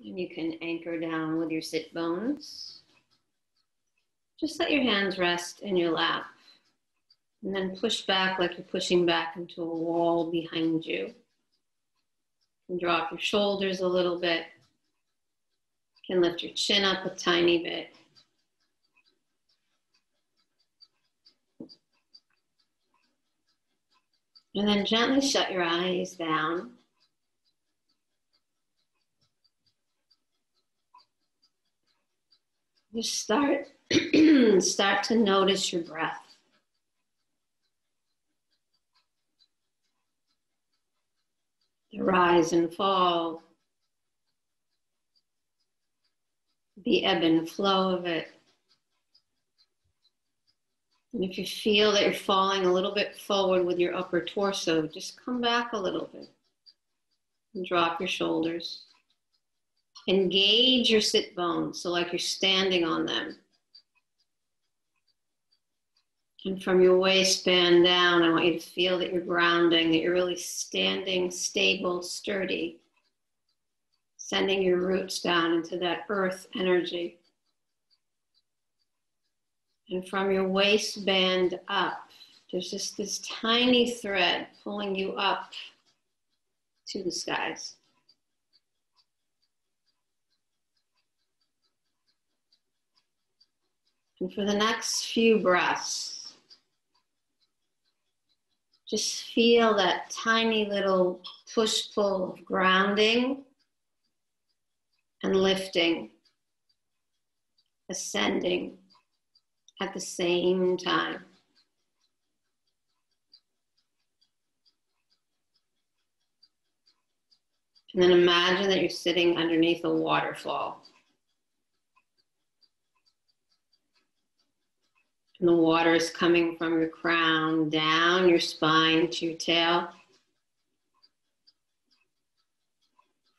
And you can anchor down with your sit bones. Just let your hands rest in your lap. And then push back like you're pushing back into a wall behind you. And drop your shoulders a little bit. You can lift your chin up a tiny bit. And then gently shut your eyes down. Just start to notice your breath. The rise and fall, the ebb and flow of it. And if you feel that you're falling a little bit forward with your upper torso, just come back a little bit and drop your shoulders. Engage your sit bones, so like you're standing on them. And from your waistband down, I want you to feel that you're grounding, that you're really standing stable, sturdy, sending your roots down into that earth energy. And from your waistband up, there's just this tiny thread pulling you up to the skies. And for the next few breaths, just feel that tiny little push-pull of grounding and lifting, ascending at the same time. And then imagine that you're sitting underneath a waterfall. And the water is coming from your crown down your spine to your tail.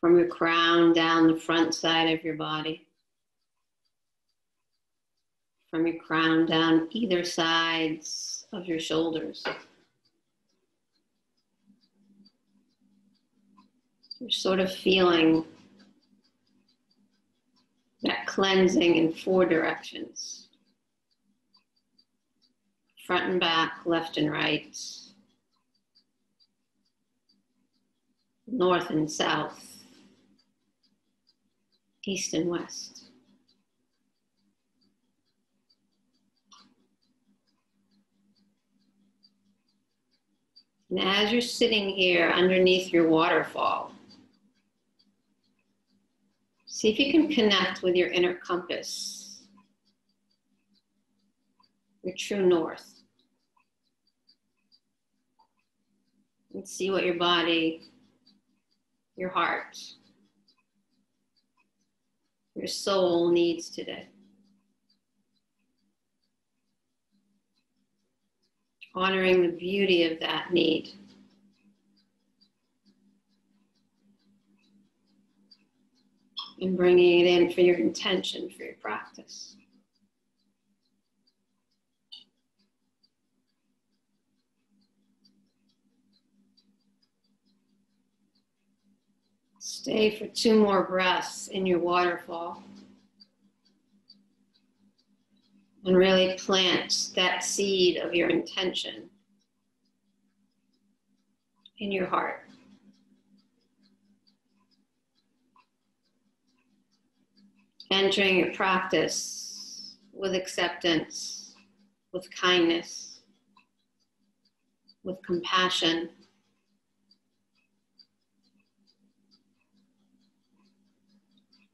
From your crown down the front side of your body. From your crown down either sides of your shoulders. You're sort of feeling that cleansing in 4 directions. Front and back, left and right. North and south. East and west. And as you're sitting here underneath your waterfall, see if you can connect with your inner compass, your true north. And see what your body, your heart, your soul needs today. Honoring the beauty of that need. And bringing it in for your intention, for your practice. Stay for 2 more breaths in your waterfall. And really plant that seed of your intention in your heart. Entering your practice with acceptance, with kindness, with compassion.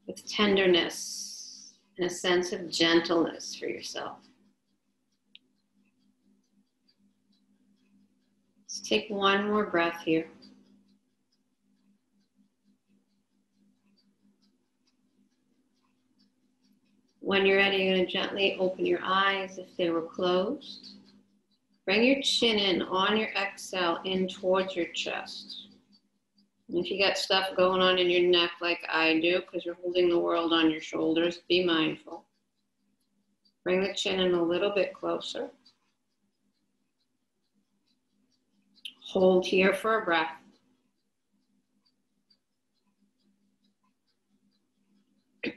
With tenderness and a sense of gentleness for yourself. Let's take 1 more breath here. When you're ready, you're going to gently open your eyes if they were closed. Bring your chin in on your exhale in towards your chest. And if you got stuff going on in your neck like I do, because you're holding the world on your shoulders, be mindful. Bring the chin in a little bit closer. Hold here for a breath.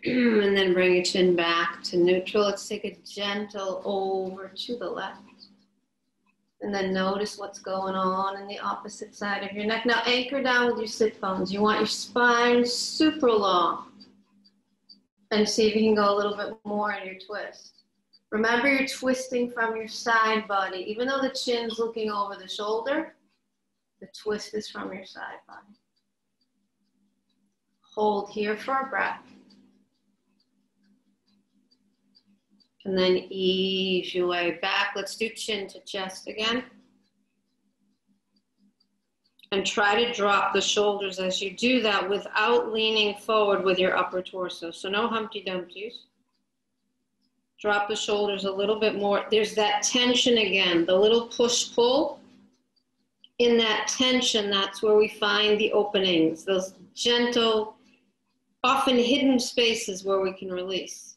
And then bring your chin back to neutral. Let's take a gentle over to the left. And then notice what's going on in the opposite side of your neck. Now anchor down with your sit bones. You want your spine super long. And see if you can go a little bit more in your twist. Remember, you're twisting from your side body. Even though the chin's looking over the shoulder, the twist is from your side body. Hold here for a breath. And then ease your way back. Let's do chin to chest again. And try to drop the shoulders as you do that without leaning forward with your upper torso. So no Humpty Dumpties. Drop the shoulders a little bit more. There's that tension again, the little push-pull. In that tension, that's where we find the openings, those gentle, often hidden spaces where we can release.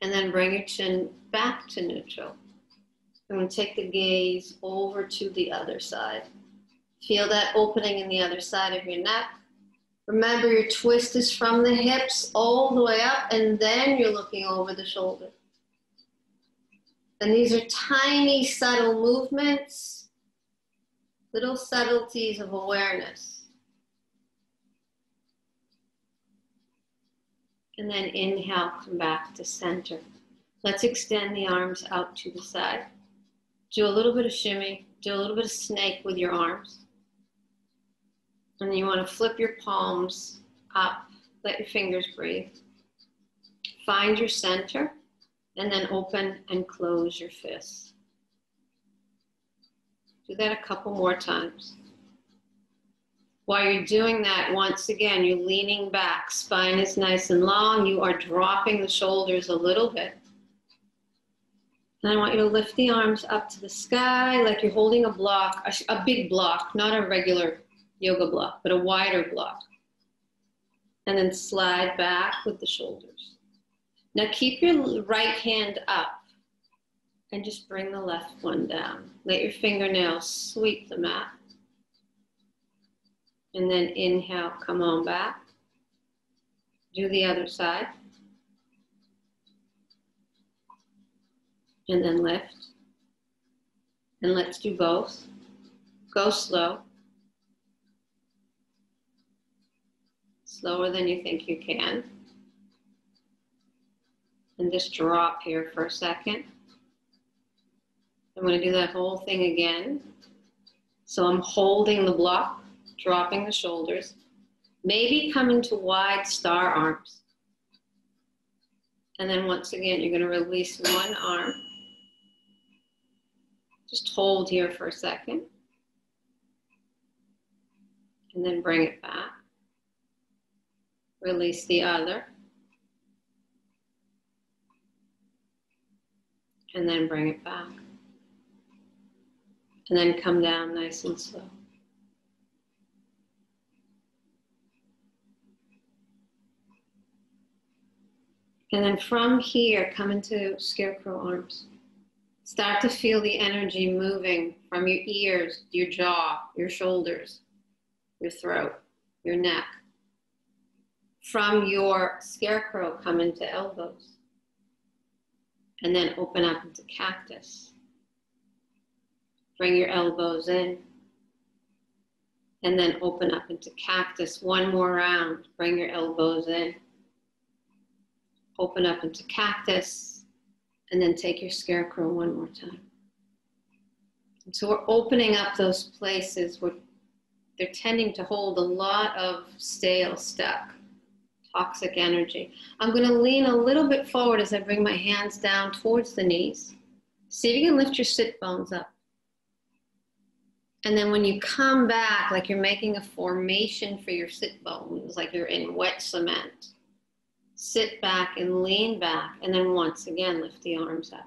And then bring your chin back to neutral. I'm going to take the gaze over to the other side. Feel that opening in the other side of your neck. Remember, your twist is from the hips all the way up, and then you're looking over the shoulder. And these are tiny, subtle movements, little subtleties of awareness. And then inhale, come back to center. Let's extend the arms out to the side. Do a little bit of shimmy, do a little bit of snake with your arms. And then you want to flip your palms up, let your fingers breathe. Find your center, and then open and close your fists. Do that a couple more times. While you're doing that, once again, you're leaning back. Spine is nice and long. You are dropping the shoulders a little bit. And I want you to lift the arms up to the sky like you're holding a block, a big block, not a regular yoga block, but a wider block. And then slide back with the shoulders. Now keep your right hand up and just bring the left one down. Let your fingernails sweep the mat. And then inhale, come on back. Do the other side. And then lift. And let's do both. Go slow. Slower than you think you can. And just drop here for a second. I'm going to do that whole thing again. So I'm holding the block, dropping the shoulders. Maybe come into wide star arms. And then once again, you're going to release one arm. Just hold here for a second. And then bring it back. Release the other. And then bring it back. And then come down nice and slow. And then from here, come into scarecrow arms. Start to feel the energy moving from your ears, your jaw, your shoulders, your throat, your neck. From your scarecrow, come into elbows. And then open up into cactus. Bring your elbows in. And then open up into cactus. One more round. Bring your elbows in. Open up into cactus. And then take your scarecrow one more time. And so we're opening up those places where they're tending to hold a lot of stale, stuck, toxic energy. I'm going to lean a little bit forward as I bring my hands down towards the knees. See if you can lift your sit bones up. And then when you come back, like you're making a formation for your sit bones, like you're in wet cement, sit back and lean back. And then once again, lift the arms up.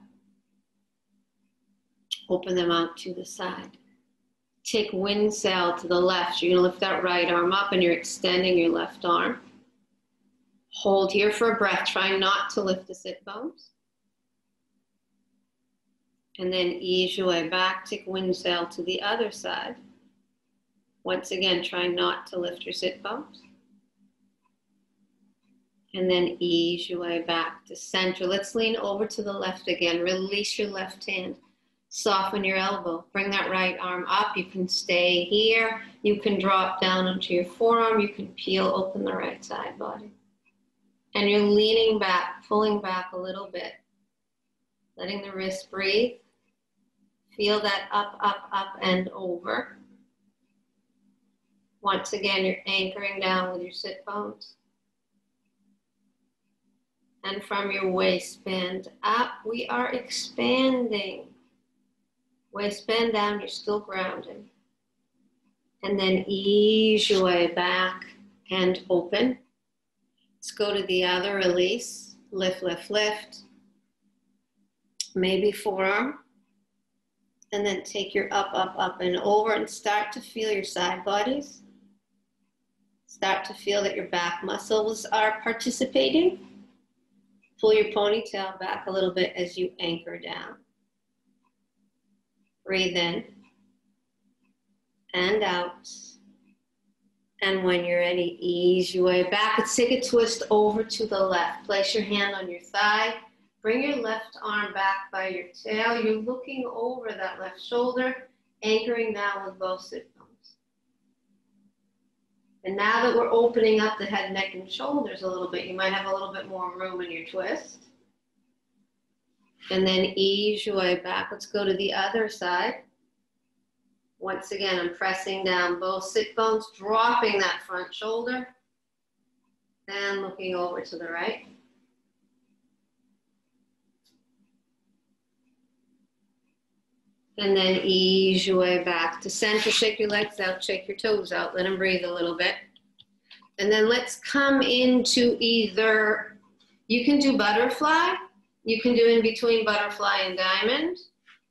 Open them out to the side. Take wind sail to the left. You're going to lift that right arm up and you're extending your left arm. Hold here for a breath. Try not to lift the sit bones. And then ease your way back. Take wind sail to the other side. Once again, try not to lift your sit bones. And then ease your way back to center. Let's lean over to the left again. Release your left hand. Soften your elbow. Bring that right arm up. You can stay here. You can drop down onto your forearm. You can peel open the right side body. And you're leaning back, pulling back a little bit. Letting the wrist breathe. Feel that up, up, up, and over. Once again, you're anchoring down with your sit bones. And from your waistband up, we are expanding. Waistband down, you're still grounding. And then ease your way back and open. Let's go to the other release. Lift, lift, lift. Maybe forearm. And then take your up, up, up, and over and start to feel your side bodies. Start to feel that your back muscles are participating. Pull your ponytail back a little bit as you anchor down. Breathe in and out. And when you're ready, ease your way back. Let's take a twist over to the left. Place your hand on your thigh. Bring your left arm back by your tail. You're looking over that left shoulder, anchoring down with both sit bones. And now that we're opening up the head, neck, and shoulders a little bit, you might have a little bit more room in your twist. And then ease your way back. Let's go to the other side. Once again, I'm pressing down both sit bones, dropping that front shoulder, and looking over to the right. And then ease your way back to center. Shake your legs out, shake your toes out. Let them breathe a little bit. And then let's come into either, you can do butterfly, you can do in between butterfly and diamond,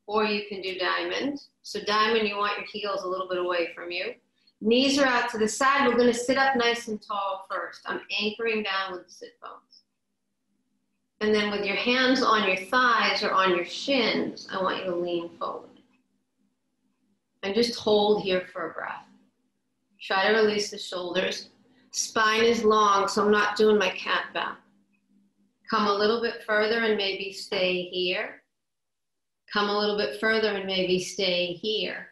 or you can do diamond. So diamond, you want your heels a little bit away from you. Knees are out to the side. We're going to sit up nice and tall first. I'm anchoring down with the sit bones. And then with your hands on your thighs or on your shins, I want you to lean forward. And just hold here for a breath. Try to release the shoulders. Spine is long, so I'm not doing my cat bow. Come a little bit further and maybe stay here. Come a little bit further and maybe stay here.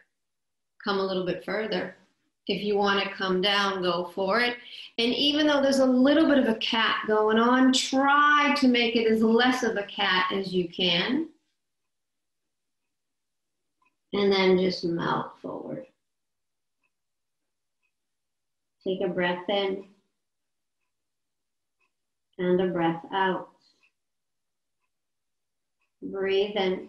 Come a little bit further. If you want to come down, go for it. And even though there's a little bit of a cat going on, try to make it as less of a cat as you can. And then just melt forward. Take a breath in and a breath out. Breathe in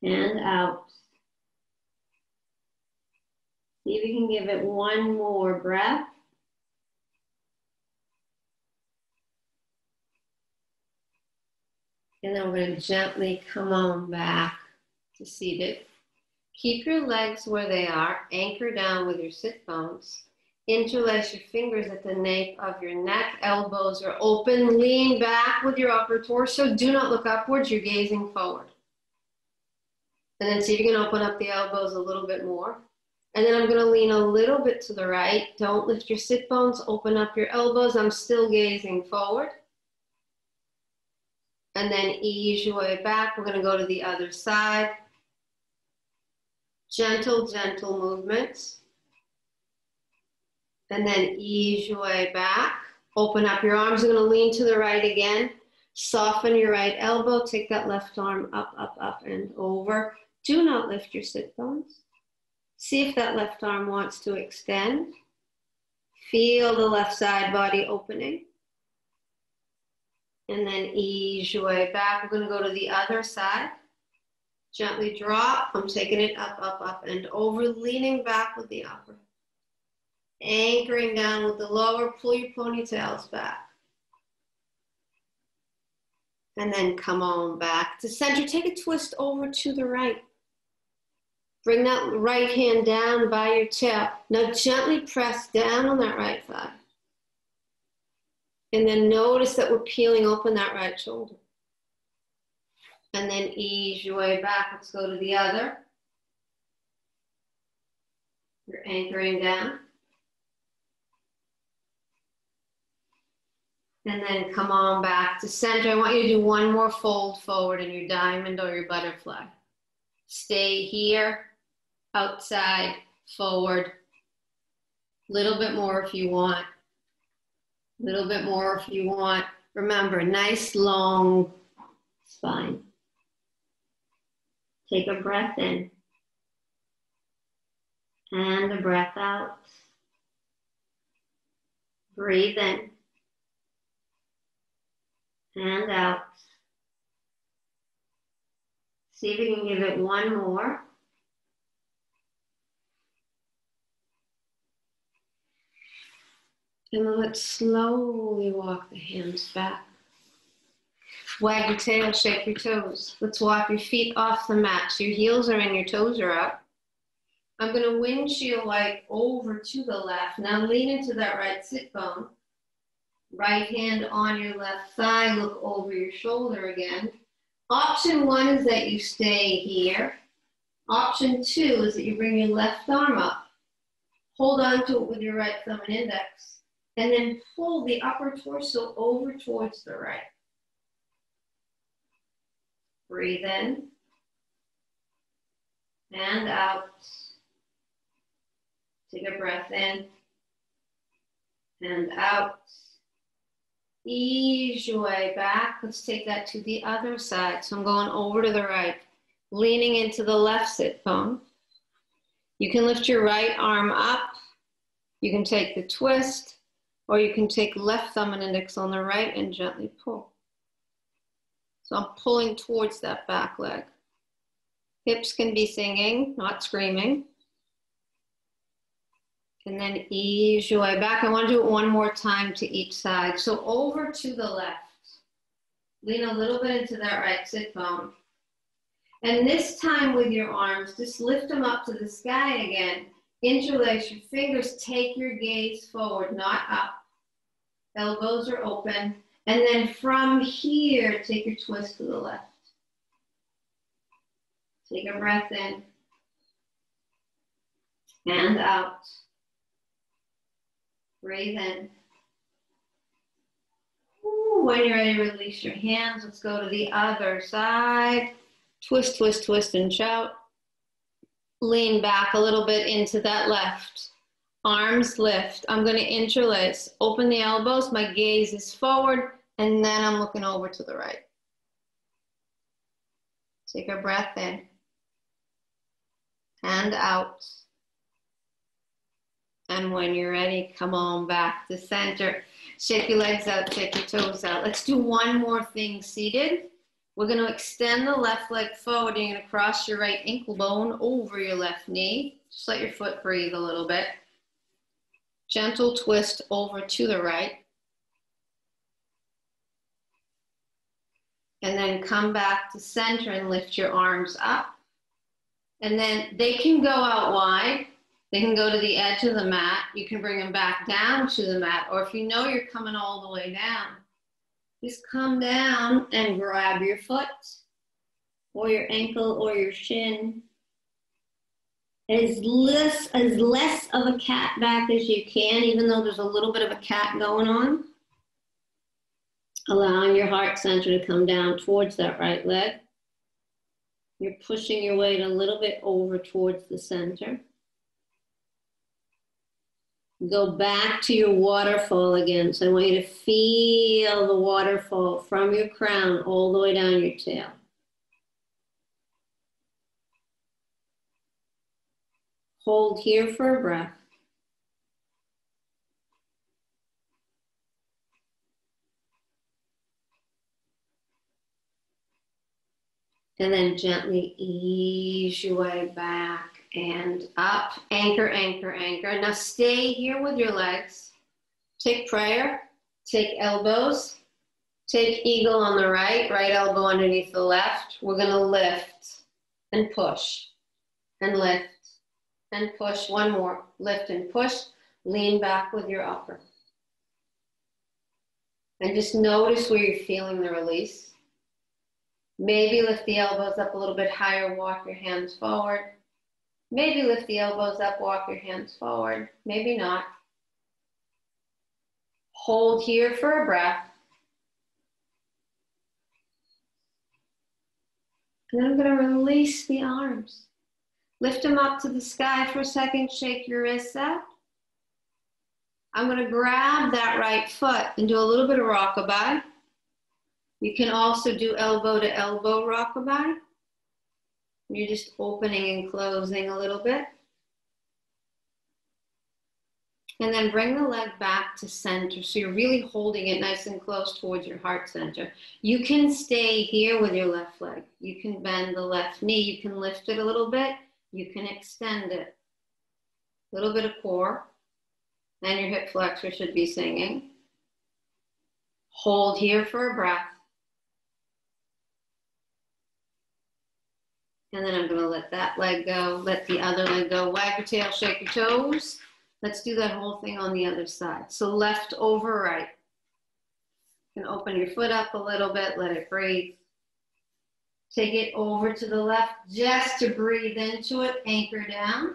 and out. See if you can give it one more breath. And then we're going to gently come on back to seated. Keep your legs where they are. Anchor down with your sit bones. Interlace your fingers at the nape of your neck. Elbows are open. Lean back with your upper torso. Do not look upwards. You're gazing forward. And then see if you can open up the elbows a little bit more. And then I'm going to lean a little bit to the right. Don't lift your sit bones. Open up your elbows. I'm still gazing forward. And then ease your way back. We're going to go to the other side. Gentle, gentle movements. And then ease your way back. Open up your arms. You're going to lean to the right again. Soften your right elbow. Take that left arm up, up, up, and over. Do not lift your sit bones. See if that left arm wants to extend. Feel the left side body opening. And then ease your way back. We're going to go to the other side. Gently drop. I'm taking it up, up, up, and over. Leaning back with the upper. Anchoring down with the lower. Pull your ponytails back. And then come on back to center. Take a twist over to the right. Bring that right hand down by your tail. Now gently press down on that right thigh. And then notice that we're peeling open that right shoulder. And then ease your way back. Let's go to the other. You're anchoring down. And then come on back to center. I want you to do one more fold forward in your diamond or your butterfly. Stay here, outside, forward. A little bit more if you want. A little bit more if you want. Remember, nice long spine. Take a breath in. And a breath out. Breathe in. And out. See if you can give it one more. And then let's slowly walk the hands back. Wag your tail, shake your toes. Let's walk your feet off the mat. So your heels are in, your toes are up. I'm going to windshield light over to the left. Now lean into that right sit bone. Right hand on your left thigh, look over your shoulder again. Option one is that you stay here. Option two is that you bring your left arm up. Hold on to it with your right thumb and index. And then pull the upper torso over towards the right. Breathe in. And out. Take a breath in. And out. Ease your way back. Let's take that to the other side. So I'm going over to the right, leaning into the left sit bone. You can lift your right arm up. You can take the twist, or you can take left thumb and index on the right and gently pull. So I'm pulling towards that back leg. Hips can be singing, not screaming. And then ease your way back. I want to do it one more time to each side. So over to the left. Lean a little bit into that right sit bone. And this time with your arms, just lift them up to the sky again. Interlace your fingers. Take your gaze forward, not up. Elbows are open. And then from here, take your twist to the left. Take a breath in. And out. Breathe in. Ooh, when you're ready, release your hands. Let's go to the other side. Twist, twist, twist, and shout. Lean back a little bit into that left. Arms lift. I'm going to interlace. Open the elbows. My gaze is forward, and then I'm looking over to the right. Take a breath in. And out. And when you're ready, come on back to center. Shake your legs out, shake your toes out. Let's do one more thing seated. We're going to extend the left leg forward. You're going to cross your right ankle bone over your left knee. Just let your foot breathe a little bit. Gentle twist over to the right. And then come back to center and lift your arms up. And then they can go out wide. They can go to the edge of the mat. You can bring them back down to the mat. Or if you know you're coming all the way down, just come down and grab your foot or your ankle or your shin. As less of a cat back as you can, even though there's a little bit of a cat going on. Allowing your heart center to come down towards that right leg. You're pushing your weight a little bit over towards the center. Go back to your waterfall again. So I want you to feel the waterfall from your crown all the way down your tail. Hold here for a breath. And then gently ease your way back and up. Anchor, anchor, anchor. Now stay here with your legs. Take prayer. Take elbows. Take eagle on the right. Right elbow underneath the left. We're going to lift and push. And lift and push. One more. Lift and push. Lean back with your upper. And just notice where you're feeling the release. Maybe lift the elbows up a little bit higher, walk your hands forward. Maybe lift the elbows up, walk your hands forward. Maybe not. Hold here for a breath. And then I'm going to release the arms. Lift them up to the sky for a second. Shake your wrists out. I'm going to grab that right foot and do a little bit of rockabye. You can also do elbow to elbow rockabye. You're just opening and closing a little bit. And then bring the leg back to center. So you're really holding it nice and close towards your heart center. You can stay here with your left leg. You can bend the left knee. You can lift it a little bit. You can extend it. A little bit of core. And your hip flexor should be singing. Hold here for a breath. And then I'm going to let that leg go. Let the other leg go. Wag your tail, shake your toes. Let's do that whole thing on the other side. So left over right. You can open your foot up a little bit. Let it breathe. Take it over to the left just to breathe into it. Anchor down.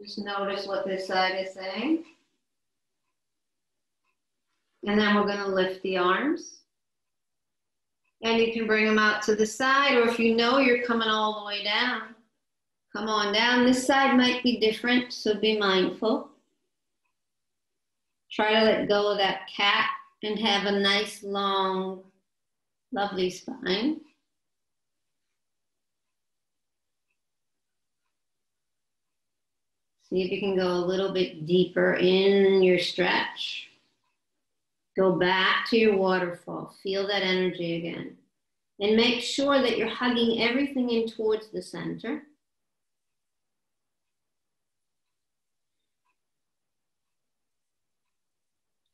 Just notice what this side is saying. And then we're going to lift the arms. And you can bring them out to the side, or if you know you're coming all the way down, come on down. This side might be different, so be mindful. Try to let go of that cat and have a nice, long, lovely spine. See if you can go a little bit deeper in your stretch. Go back to your waterfall. Feel that energy again. And make sure that you're hugging everything in towards the center.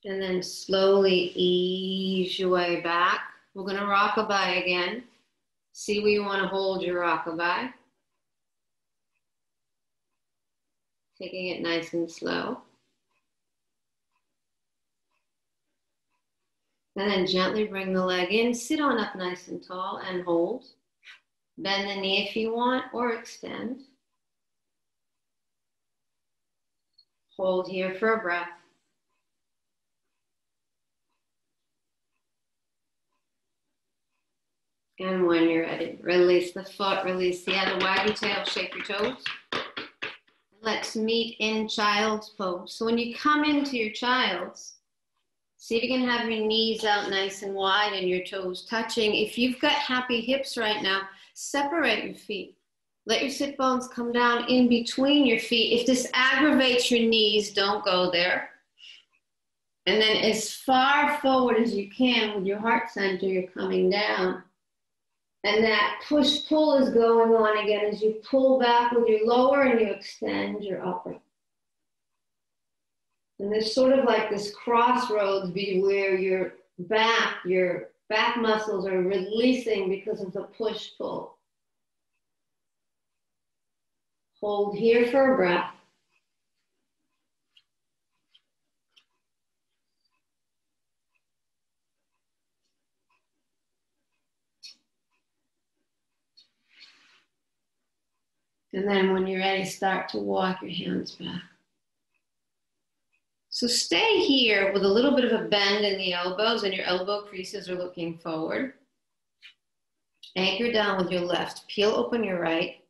And then slowly ease your way back. We're going to rockabye again. See where you want to hold your rockabye. Taking it nice and slow. And then gently bring the leg in. Sit on up nice and tall and hold. Bend the knee if you want, or extend. Hold here for a breath. And when you're ready, release the foot, release the other. Wag your tail, shake your toes. Let's meet in child's pose. So when you come into your child's, see if you can have your knees out nice and wide and your toes touching. If you've got happy hips right now, separate your feet. Let your sit bones come down in between your feet. If this aggravates your knees, don't go there. And then as far forward as you can with your heart center, you're coming down. And that push-pull is going on again as you pull back with your lower and you extend your upper. And there's sort of like this crossroads where your back muscles are releasing because of the push-pull. Hold here for a breath. And then when you're ready, start to walk your hands back. So stay here with a little bit of a bend in the elbows and your elbow creases are looking forward. Anchor down with your left. Peel open your right.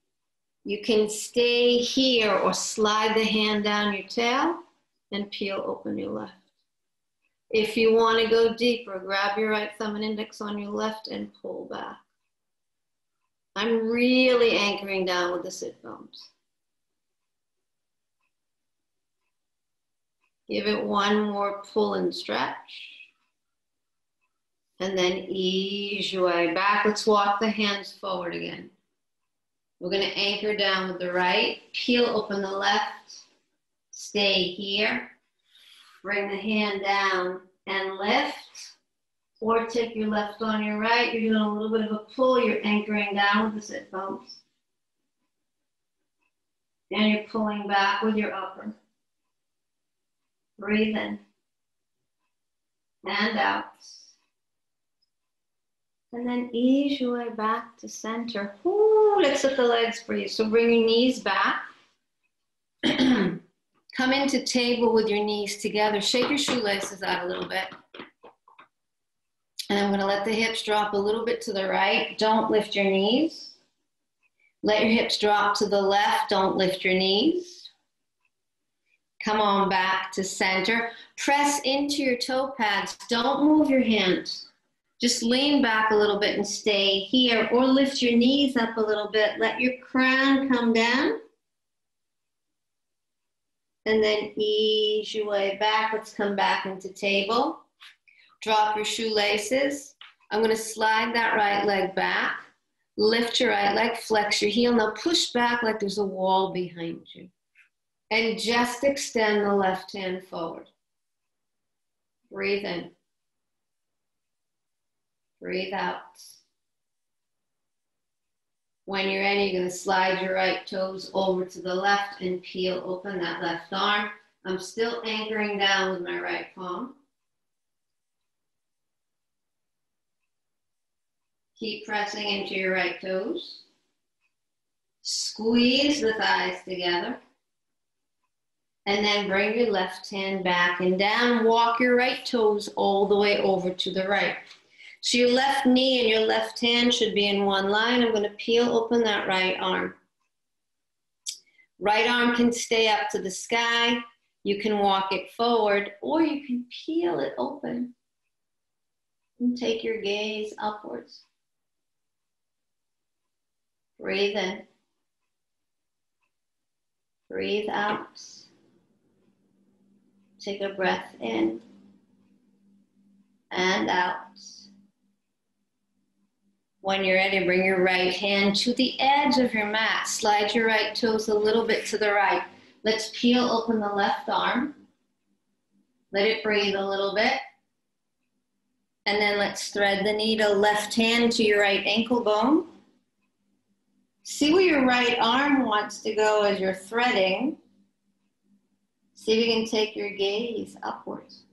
You can stay here or slide the hand down your tail and peel open your left. If you want to go deeper, grab your right thumb and index on your left and pull back. I'm really anchoring down with the sit bones. Give it one more pull and stretch. And then ease your way back. Let's walk the hands forward again. We're going to anchor down with the right. Peel open the left. Stay here. Bring the hand down and lift. Or take your left on your right. You're doing a little bit of a pull. You're anchoring down with the sit bones. And you're pulling back with your upper. Breathe in. And out. And then ease your way back to center. Ooh, let's let the legs breathe. So bring your knees back. Come into table with your knees together. Shake your shoelaces out a little bit. And I'm going to let the hips drop a little bit to the right. Don't lift your knees. Let your hips drop to the left. Don't lift your knees. Come on back to center. Press into your toe pads. Don't move your hands. Just lean back a little bit and stay here, or lift your knees up a little bit. Let your crown come down. And then ease your way back. Let's come back into table. Drop your shoelaces. I'm going to slide that right leg back. Lift your right leg, flex your heel. Now push back like there's a wall behind you. And just extend the left hand forward. Breathe in. Breathe out. When you're ready, you're going to slide your right toes over to the left and peel open that left arm. I'm still anchoring down with my right palm. Keep pressing into your right toes. Squeeze the thighs together. And then bring your left hand back and down. Walk your right toes all the way over to the right. So your left knee and your left hand should be in one line. I'm going to peel open that right arm. Right arm can stay up to the sky. You can walk it forward, or you can peel it open and take your gaze upwards. Breathe in. Breathe out. Take a breath in and out. When you're ready, bring your right hand to the edge of your mat. Slide your right toes a little bit to the right. Let's peel open the left arm. Let it breathe a little bit. And then let's thread the needle left hand to your right ankle bone. See where your right arm wants to go as you're threading. See if you can take your gaze upwards.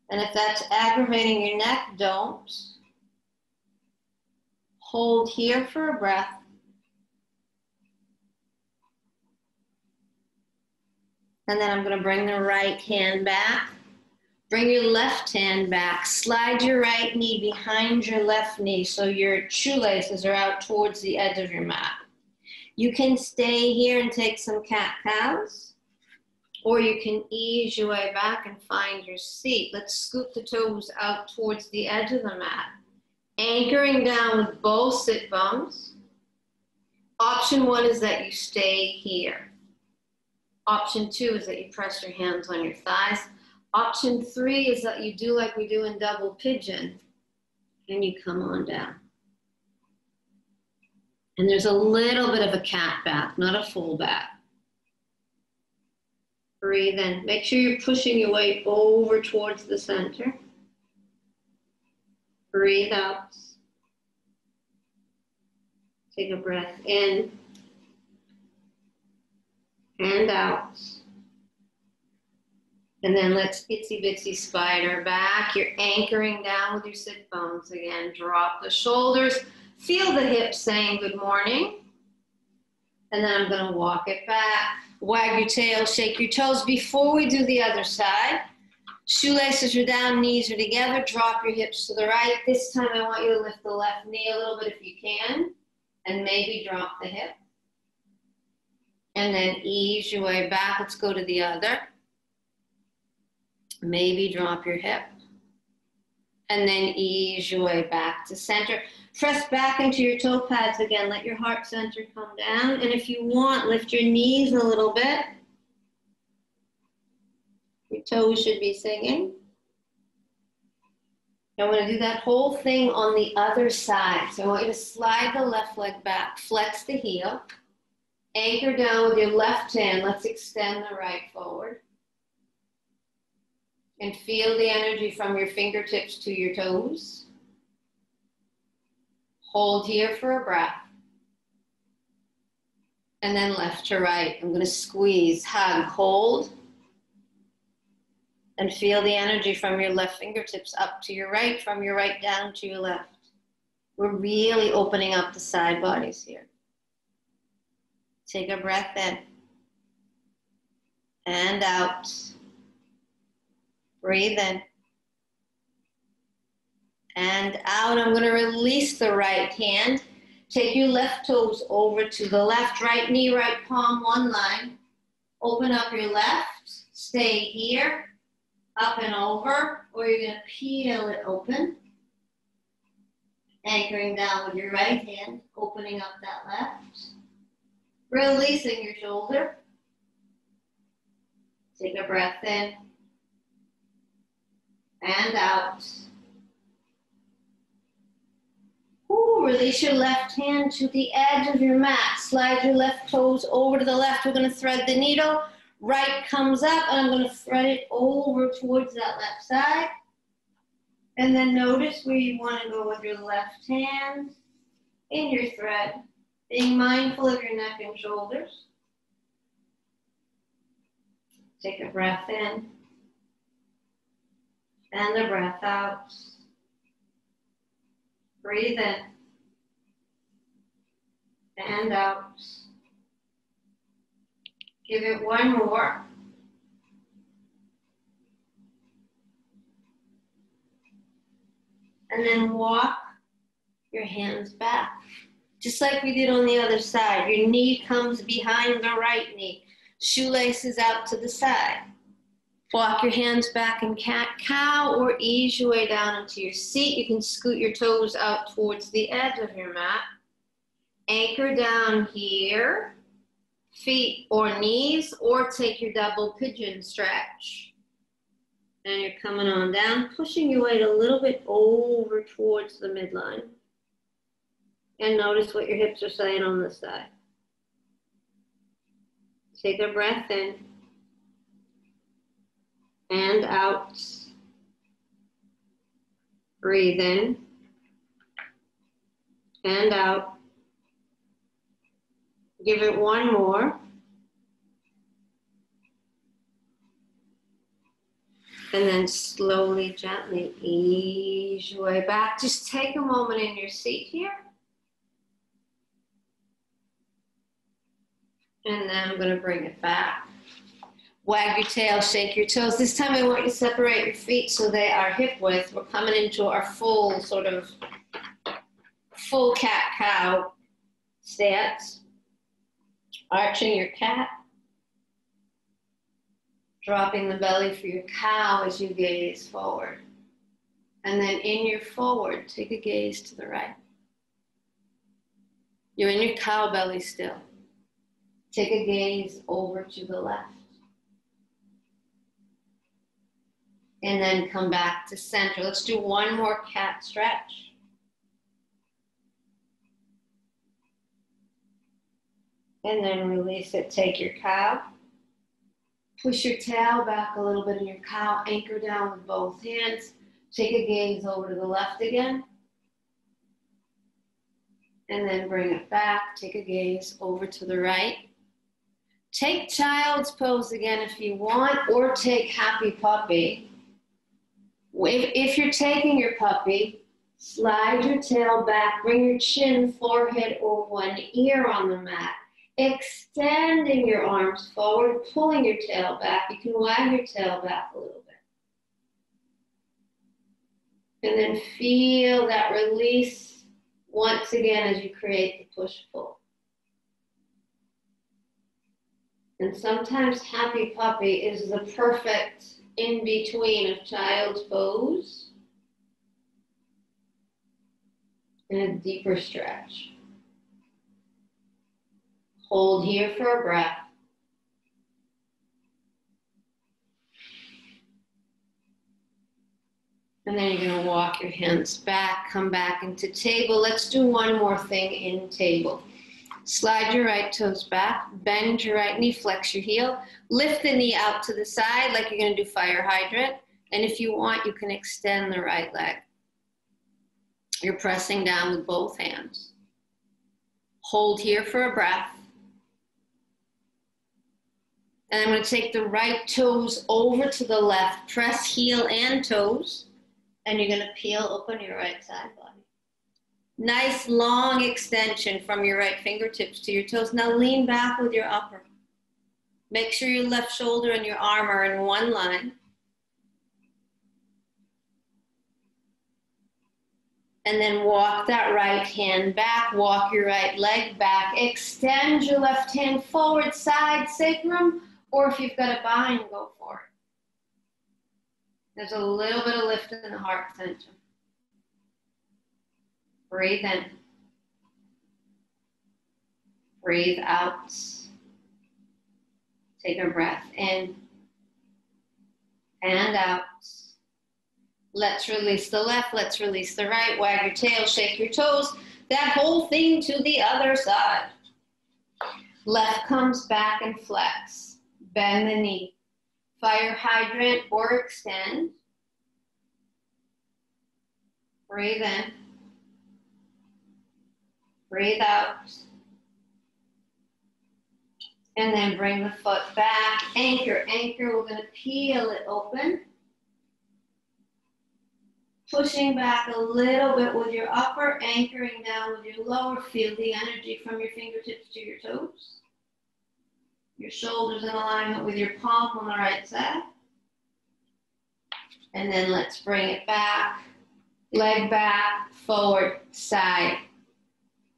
And if that's aggravating your neck, don't. Hold here for a breath. And then I'm going to bring the right hand back. Bring your left hand back. Slide your right knee behind your left knee so your shoelaces are out towards the edge of your mat. You can stay here and take some cat-cows, or you can ease your way back and find your seat. Let's scoot the toes out towards the edge of the mat. Anchoring down with both sit bones. Option 1 is that you stay here. Option 2 is that you press your hands on your thighs. Option 3 is that you do like we do in double pigeon, and you come on down. And there's a little bit of a cat back, not a full back. Breathe in. Make sure you're pushing your weight over towards the center. Breathe out. Take a breath in and out. And then let's itsy bitsy spider back. You're anchoring down with your sit bones again. Drop the shoulders. Feel the hips saying good morning. And then I'm going to walk it back. Wag your tail, shake your toes. Before we do the other side, shoelaces are down, knees are together. Drop your hips to the right. This time I want you to lift the left knee a little bit if you can. And maybe drop the hip. And then ease your way back. Let's go to the other. Maybe drop your hip. And then ease your way back to center. Press back into your toe pads again. Let your heart center come down. And if you want, lift your knees a little bit. Your toes should be singing. I'm going to do that whole thing on the other side. So I want you to slide the left leg back. Flex the heel. Anchor down with your left hand. Let's extend the right forward. And feel the energy from your fingertips to your toes. Hold here for a breath. And then left to right. I'm going to squeeze, hug, hold. And feel the energy from your left fingertips up to your right, from your right down to your left. We're really opening up the side bodies here. Take a breath in. And out. Breathe in. and out. I'm going to release the right hand. Take your left toes over to the left, right knee, right palm, one line. Open up your left, stay here, up and over, or you're going to peel it open. Anchoring down with your right hand, opening up that left. Releasing your shoulder. Take a breath in and out. Ooh, release your left hand to the edge of your mat. Slide your left toes over to the left. We're going to thread the needle. Right comes up, and I'm going to thread it over towards that left side. And then notice where you want to go with your left hand in your thread. Being mindful of your neck and shoulders. Take a breath in and a breath out. Breathe in and out. Give it one more. And then walk your hands back. Just like we did on the other side. Your knee comes behind the right knee. Shoelaces out to the side. Walk your hands back in cat-cow or ease your way down into your seat. You can scoot your toes out towards the edge of your mat. Anchor down here. Feet or knees, or take your double pigeon stretch. And you're coming on down, pushing your weight a little bit over towards the midline. And notice what your hips are saying on this side. Take a breath in and out. Breathe in and out. Give it one more. And then slowly, gently ease your way back. Just take a moment in your seat here. And then I'm going to bring it back. Wag your tail, shake your toes. This time I want you to separate your feet so they are hip width. We're coming into our full cat-cow stance. Arching your cat. Dropping the belly for your cow as you gaze forward. And then in your forward, take a gaze to the right. You're in your cow belly still. Take a gaze over to the left. And then come back to center. Let's do one more cat stretch. And then release it. Take your cow. Push your tail back a little bit in your cow. Anchor down with both hands. Take a gaze over to the left again. And then bring it back. Take a gaze over to the right. Take child's pose again if you want, or take happy puppy. If you're taking your puppy, slide your tail back. Bring your chin, forehead, or one ear on the mat. Extending your arms forward, pulling your tail back. You can wag your tail back a little bit. And then feel that release once again as you create the push-pull. And sometimes happy puppy is the perfect in-between of child's pose and a deeper stretch. Hold here for a breath. And then you're going to walk your hands back, come back into table. Let's do one more thing in table. Slide your right toes back, bend your right knee, flex your heel, lift the knee out to the side like you're going to do fire hydrant. And if you want, you can extend the right leg. You're pressing down with both hands. Hold here for a breath. And I'm going to take the right toes over to the left. Press heel and toes. And you're going to peel open your right side body. Nice long extension from your right fingertips to your toes. Now lean back with your upper. Make sure your left shoulder and your arm are in one line. And then walk that right hand back, walk your right leg back, extend your left hand forward, side sacrum, or if you've got a bind, go for it. There's a little bit of lift in the heart center. Breathe in. Breathe out. Take a breath in and out. Let's release the left, let's release the right. Wag your tail, shake your toes. That whole thing to the other side. Left comes back and flex. Bend the knee. Fire hydrant or extend. Breathe in. Breathe out. And then bring the foot back. Anchor, anchor. We're going to peel it open. Pushing back a little bit with your upper, anchoring down with your lower. Feel the energy from your fingertips to your toes. Your shoulders in alignment with your palm on the right side. And then let's bring it back. Leg back, forward, side,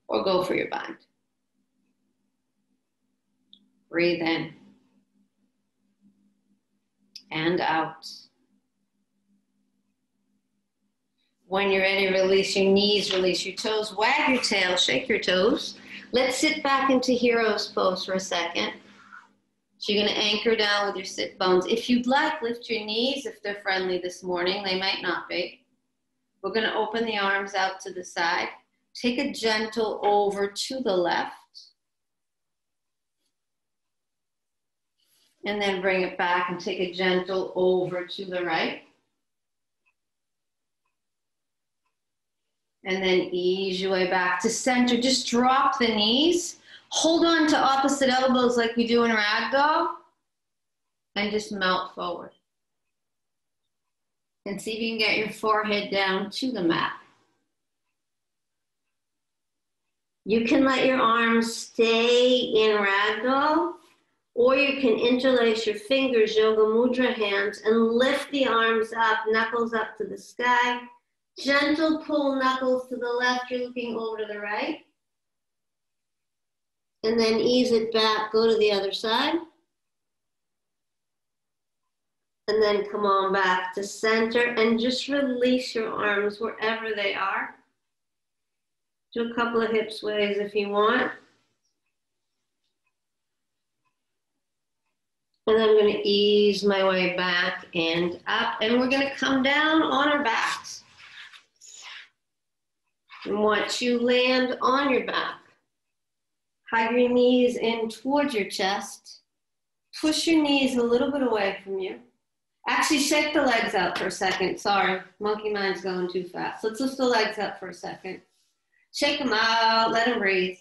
or go for your bind. Breathe in and out. When you're ready, release your knees, release your toes, wag your tail, shake your toes. Let's sit back into hero's pose for a second. So you're going to anchor down with your sit bones. If you'd like, lift your knees if they're friendly this morning. They might not be. We're going to open the arms out to the side. Take a gentle over to the left. And then bring it back and take a gentle over to the right. And then ease your way back to center. Just drop the knees. Hold on to opposite elbows like we do in ragdoll. And just melt forward. And see if you can get your forehead down to the mat. You can let your arms stay in ragdoll, or you can interlace your fingers, yoga mudra hands, and lift the arms up, knuckles up to the sky. Gentle pull knuckles to the left, you're looking over to the right. And then ease it back, go to the other side. And then come on back to center and just release your arms wherever they are. Do a couple of hip sways if you want. And I'm going to ease my way back and up. And we're going to come down on our backs. And once you land on your back, hug your knees in towards your chest. Push your knees a little bit away from you. Actually, shake the legs out for a second. Sorry, monkey mind's going too fast. Let's lift the legs up for a second. Shake them out, let them breathe.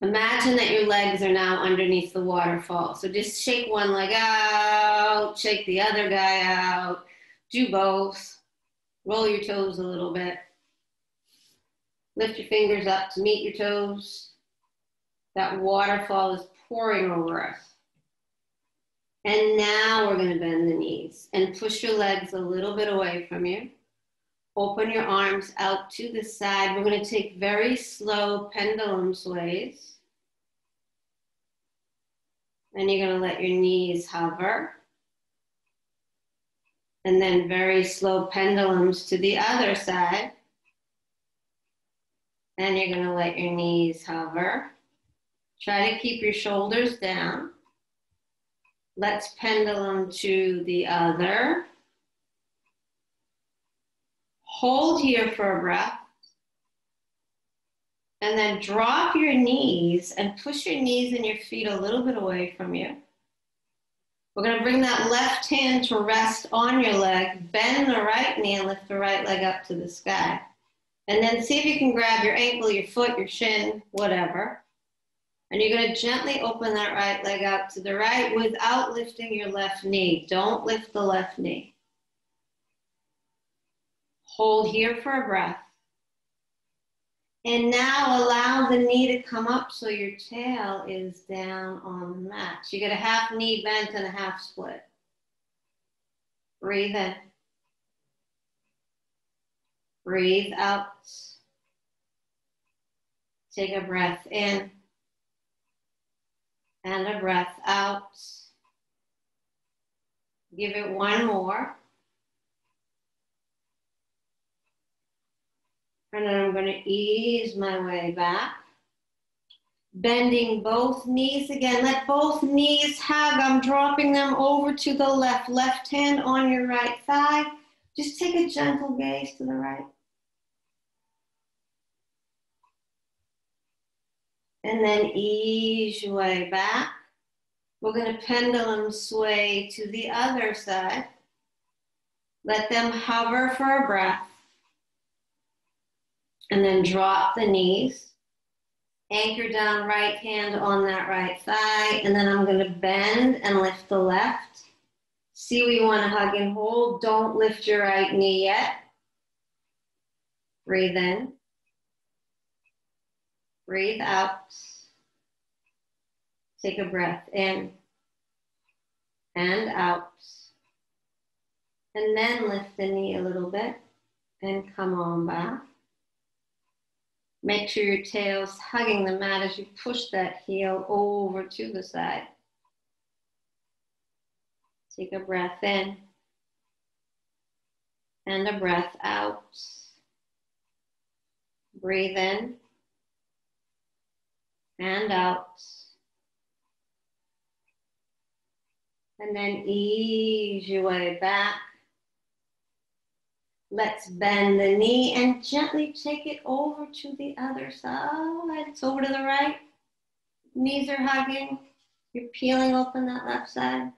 Imagine that your legs are now underneath the waterfall. So just shake one leg out, shake the other guy out. Do both. Roll your toes a little bit. Lift your fingers up to meet your toes. That waterfall is pouring over us. And now we're going to bend the knees and push your legs a little bit away from you. Open your arms out to the side. We're going to take very slow pendulum sways. And you're going to let your knees hover. And then very slow pendulums to the other side. And you're going to let your knees hover. Try to keep your shoulders down. Let's pendulum to the other. Hold here for a breath. And then drop your knees and push your knees and your feet a little bit away from you. We're going to bring that left hand to rest on your leg. Bend the right knee and lift the right leg up to the sky. And then see if you can grab your ankle, your foot, your shin, whatever. And you're going to gently open that right leg out to the right without lifting your left knee. Don't lift the left knee. Hold here for a breath. And now allow the knee to come up so your tail is down on the mat. So you get a half knee bent and a half split. Breathe in. Breathe out. Take a breath in and a breath out. Give it one more. And then I'm going to ease my way back. Bending both knees again. Let both knees hug. I'm dropping them over to the left. Left hand on your right thigh. Just take a gentle gaze to the right. And then ease your way back. We're going to pendulum sway to the other side. Let them hover for a breath. And then drop the knees. Anchor down right hand on that right thigh. And then I'm going to bend and lift the left. See where you want to hug and hold. Don't lift your right knee yet. Breathe in. Breathe out. Take a breath in and out. And then lift the knee a little bit and come on back. Make sure your tail's hugging the mat as you push that heel over to the side. Take a breath in and a breath out. Breathe in and out. And then ease your way back. Let's bend the knee and gently take it over to the other side. It's over to the right. Knees are hugging. You're peeling open that left side.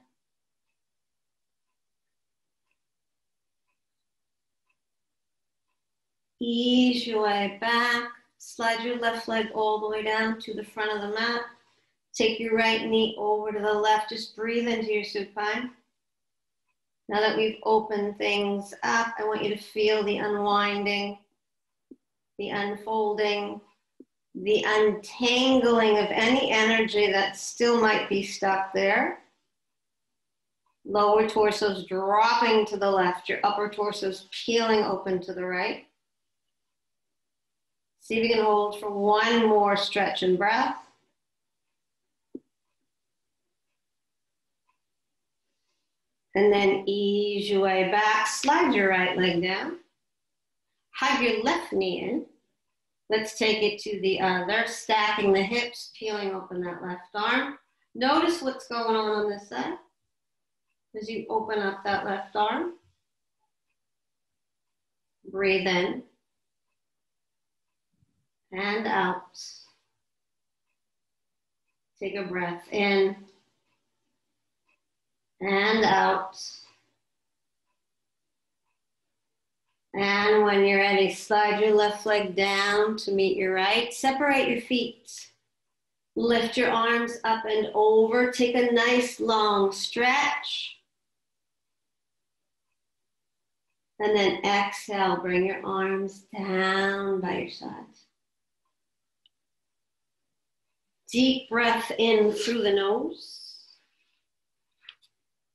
Ease your way back. Slide your left leg all the way down to the front of the mat. Take your right knee over to the left. Just breathe into your supine. Now that we've opened things up, I want you to feel the unwinding, the unfolding, the untangling of any energy that still might be stuck there. Lower torso's dropping to the left. Your upper torso's peeling open to the right. See if you can hold for one more stretch and breath. And then ease your way back. Slide your right leg down. Hug your left knee in. Let's take it to the other. Stacking the hips, peeling open that left arm. Notice what's going on this side as you open up that left arm. Breathe in and out. Take a breath in and out. And when you're ready, slide your left leg down to meet your right. Separate your feet. Lift your arms up and over. Take a nice long stretch. And then exhale, bring your arms down by your sides. Deep breath in through the nose.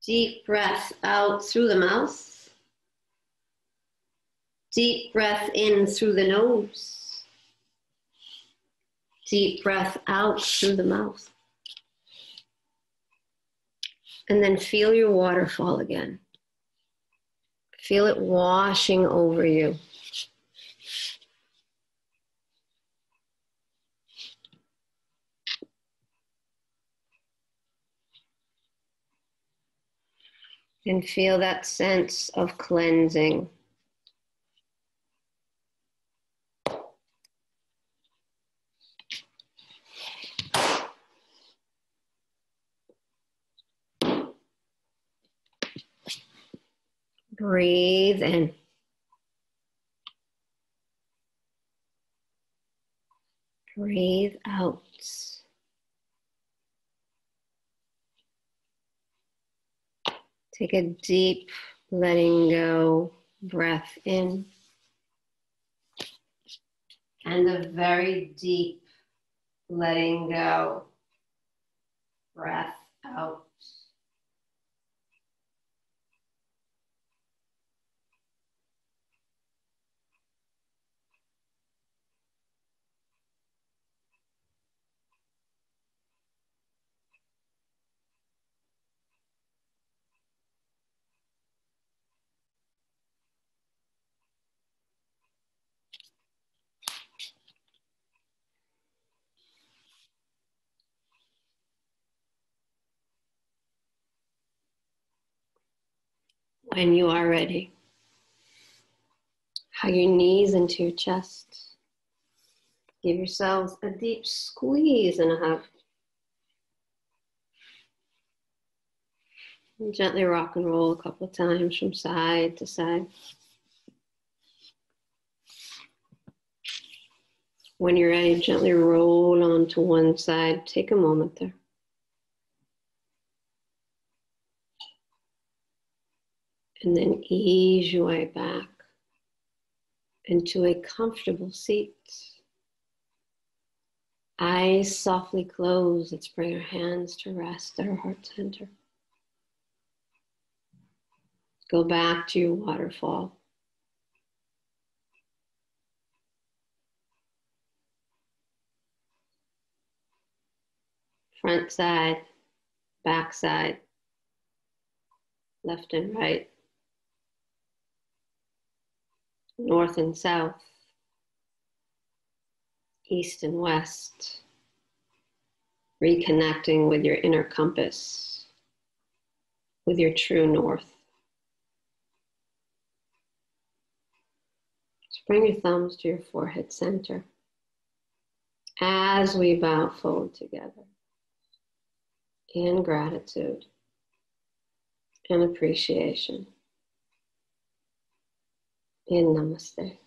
Deep breath out through the mouth. Deep breath in through the nose. Deep breath out through the mouth. And then feel your waterfall again. Feel it washing over you. And feel that sense of cleansing. Breathe in. Breathe out. Take a deep letting go breath in. And a very deep letting go breath out. When you are ready, hug your knees into your chest. Give yourselves a deep squeeze and a hug. And gently rock and roll a couple of times from side to side. When you're ready, gently roll onto one side. Take a moment there. And then ease your way back into a comfortable seat. Eyes softly closed. Let's bring our hands to rest at our heart center. Go back to your waterfall. Front side, back side, left and right, north and south, east and west, reconnecting with your inner compass, with your true north. Just bring your thumbs to your forehead center as we bow forward together in gratitude and appreciation. In Namaste.